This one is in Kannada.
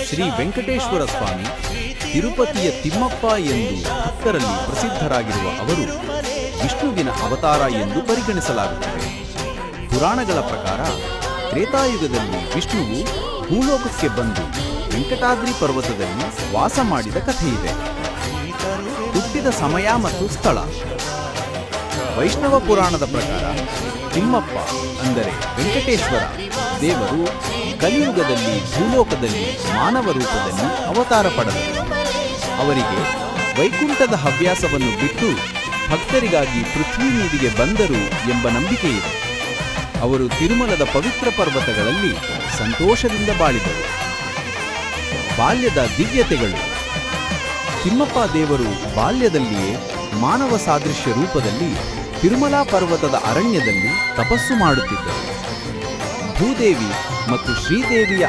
ಶ್ರೀ ವೆಂಕಟೇಶ್ವರ ಸ್ವಾಮಿ, ತಿರುಪತಿಯ ತಿಮ್ಮಪ್ಪ ಎಂದು ಭಕ್ತರಲ್ಲಿ ಪ್ರಸಿದ್ಧರಾಗಿರುವ ಅವರು ವಿಷ್ಣುವಿನ ಅವತಾರ ಎಂದು ಪರಿಗಣಿಸಲಾಗುತ್ತದೆ. ಪುರಾಣಗಳ ಪ್ರಕಾರ ತ್ರೇತಾಯುಗದಲ್ಲಿ ವಿಷ್ಣುವು ಭೂಲೋಕಕ್ಕೆ ಬಂದು ವೆಂಕಟಾದ್ರಿ ಪರ್ವತದಲ್ಲಿ ವಾಸ ಮಾಡಿದ ಕಥೆಯಿದೆ. ಹುಟ್ಟಿದ ಸಮಯ ಮತ್ತು ಸ್ಥಳ. ವೈಷ್ಣವ ಪುರಾಣದ ಪ್ರಕಾರ ತಿಮ್ಮಪ್ಪ ಅಂದರೆ ವೆಂಕಟೇಶ್ವರ ದೇವರು ಕಲಿಯುಗದಲ್ಲಿ ಭೂಲೋಕದಲ್ಲಿ ಮಾನವ ರೂಪದಲ್ಲಿ ಅವತಾರ ಪಡೆದರು. ಅವರಿಗೆ ವೈಕುಂಠದ ಹವ್ಯಾಸವನ್ನು ಬಿಟ್ಟು ಭಕ್ತರಿಗಾಗಿ ಪೃಥ್ವಿ ಮೀದಿಗೆ ಬಂದರು ಎಂಬ ನಂಬಿಕೆ ಇದೆ. ಅವರು ತಿರುಮಲದ ಪವಿತ್ರ ಪರ್ವತಗಳಲ್ಲಿ ಸಂತೋಷದಿಂದ ಬಾಳಿದರು. ಬಾಲ್ಯದ ದಿವ್ಯತೆಗಳು. ತಿಮ್ಮಪ್ಪ ದೇವರು ಬಾಲ್ಯದಲ್ಲಿಯೇ ಮಾನವ ಸಾದೃಶ್ಯ ರೂಪದಲ್ಲಿ ತಿರುಮಲಾ ಪರ್ವತದ ಅರಣ್ಯದಲ್ಲಿ ತಪಸ್ಸು ಮಾಡುತ್ತಿದ್ದರು. ಭೂದೇವಿ ಮತ್ತು ಶ್ರೀದೇವಿಯ